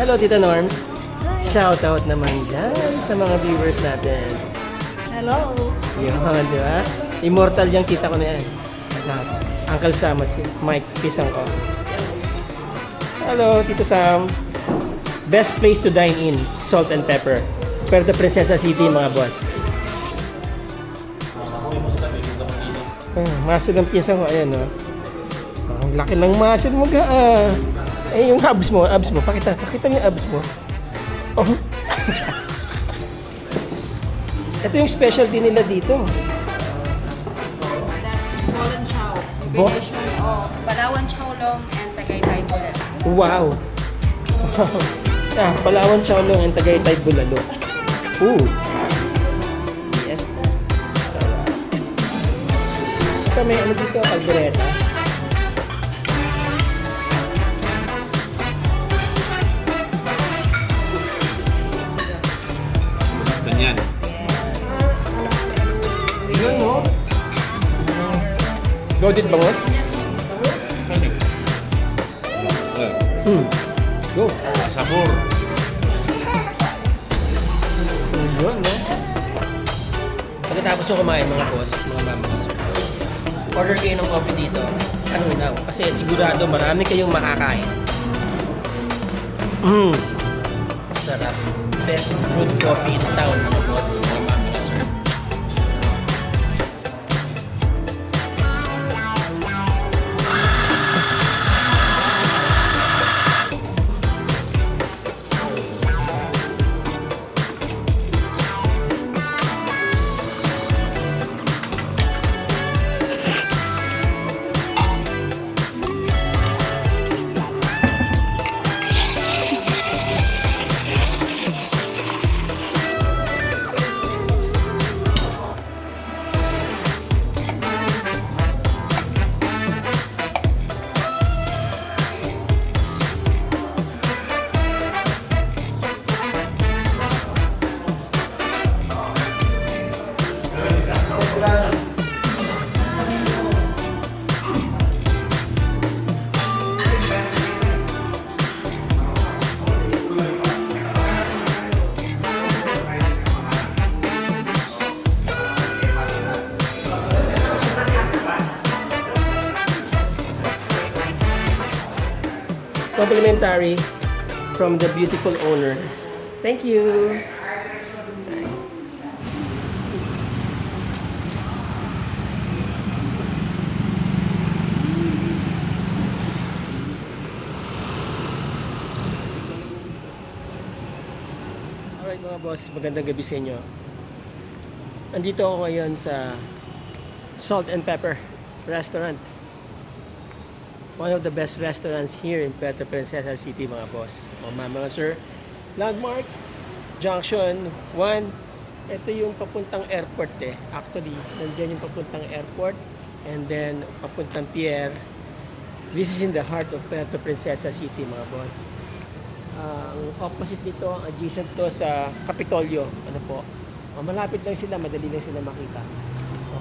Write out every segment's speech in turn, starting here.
Hello, Tita Norms. Shoutout naman dyan sa mga viewers natin. Hello. Yun, di ba? Immortal yung tita ko na yan. Uncle Sam at si Mike Pisang ko. Hello, Tito Sam. Best place to dine in, Salt and Pepper. Puerto Princesa City, mga boss. Muscle ng pisang ko, ayan, no? Ang laki ng muscle mo, Eh, yung abs mo. Pakita mo yung abs mo. Oh. Ito yung specialty nila dito. That's Bolan Chow. Bo- Combination of Palawan Chowlong and Tagaytay Bolan. Wow. Palawan Chowlong and Tagaytay Bulalo. Ooh. Yes. Ito may ano dito, kaldereta. Ganyan. Yun, no? Loaded ba mo? Go. Sabor. Yun, no? Pagkatapos nyo kumain, mga boss, mga mama, sir, order kayo ng coffee dito. Ano daw? Kasi sigurado marami kayong makakain. Sarap. Best brewed coffee in town, mga boss, mga mama, sir. Complimentary from the beautiful owner. Thank you. Alright mga boss, magandang gabi sa inyo. Andito ako ngayon sa Salt and Pepper Restaurant. One of the best restaurants here in Puerto Princesa City, mga boss. Mga sir, Landmark Junction 1. Ito yung papuntang airport eh. Actually, nandiyan yung papuntang airport and then papuntang pier. This is in the heart of Puerto Princesa City, mga boss. Ang opposite nito, adjacent to sa Capitolio. Ano po? Malapit lang sila, madali lang sila makita.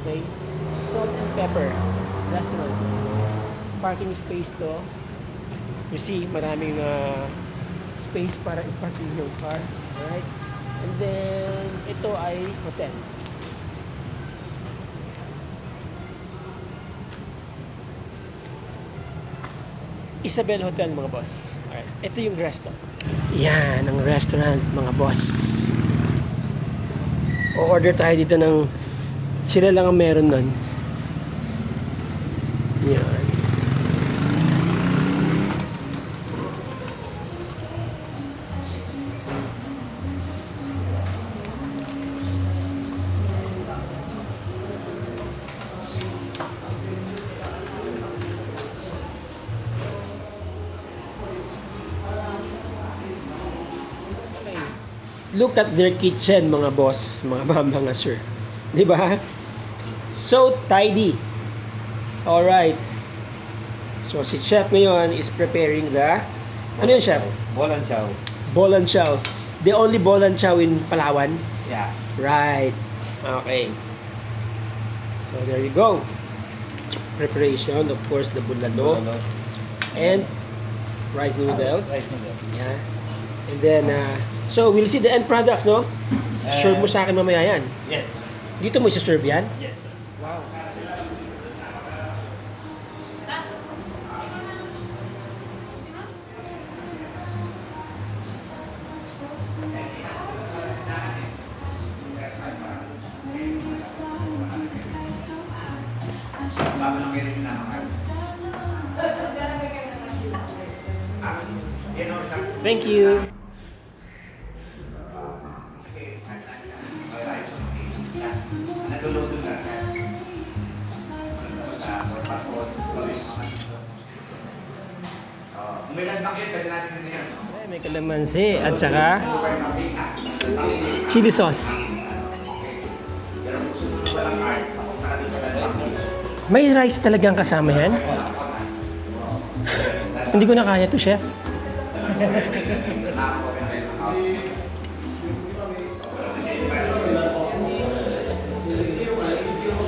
Okay? Salt and Pepper Restaurant. Parking space to. You see, maraming space para i-parking yung car. Alright? And then, ito ay hotel. Isabel Hotel, mga boss. Alright. Ito yung restaurant. Yan, ang restaurant, mga boss. O-order tayo dito ng sila lang ang meron nun. Yan. Look at their kitchen, mga boss, mga mga sir. 'Di ba? So tidy. All right. So si chef ngayon is preparing the ano yun, chef? Bolan Chow. Bolan Chow. The only Bolan Chow in Palawan. Yeah. Right. Okay. So there you go. Preparation, of course, the bulalo and rice noodles. Rice noodles. Yeah. And then, so we'll see the end products, no? Serve mo sa akin mamaya yan. Yes. Dito mo isa-serve yan? Yes, sir. Wow. Thank you. Ay, may kalamansi at saka chili sauce. May rice talagang kasama yan? Hindi ko na kaya to, chef.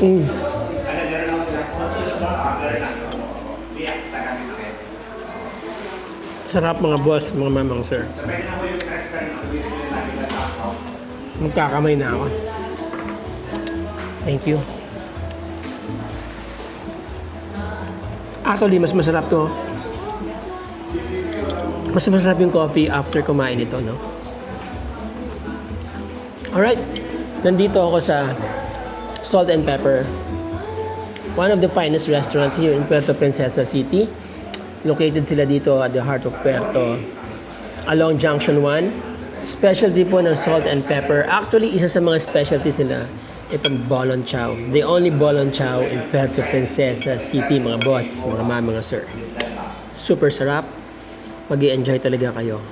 Mm. Sarap mga boss, mga mamang sir. Magkakamay na ako. Thank you. Actually, mas masarap to. Mas masarap yung coffee after kumain ito, no? Alright. Nandito ako sa Salt and Pepper. One of the finest restaurants here in Puerto Princesa City. Located sila dito at the heart of Puerto. Along Junction 1. Specialty po ng Salt and Pepper. Actually, isa sa mga specialty sila, itong Bolon Chow. The only Bolon Chow in Puerto Princesa City, mga boss, mga mga sir. Super sarap. Mag-i-enjoy talaga kayo.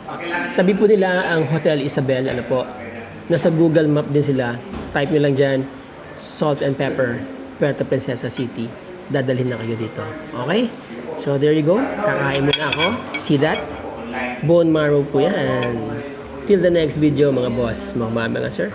Tabi po nila ang Hotel Isabel, ano po. Nasa Google Map din sila. Type nyo lang dyan, Salt and Pepper, Puerto Princesa City. Dadalhin na kayo dito. Okay? So, there you go. Kakain muna ako. See that? Bone marrow po yan. Till the next video, mga boss, mga sir.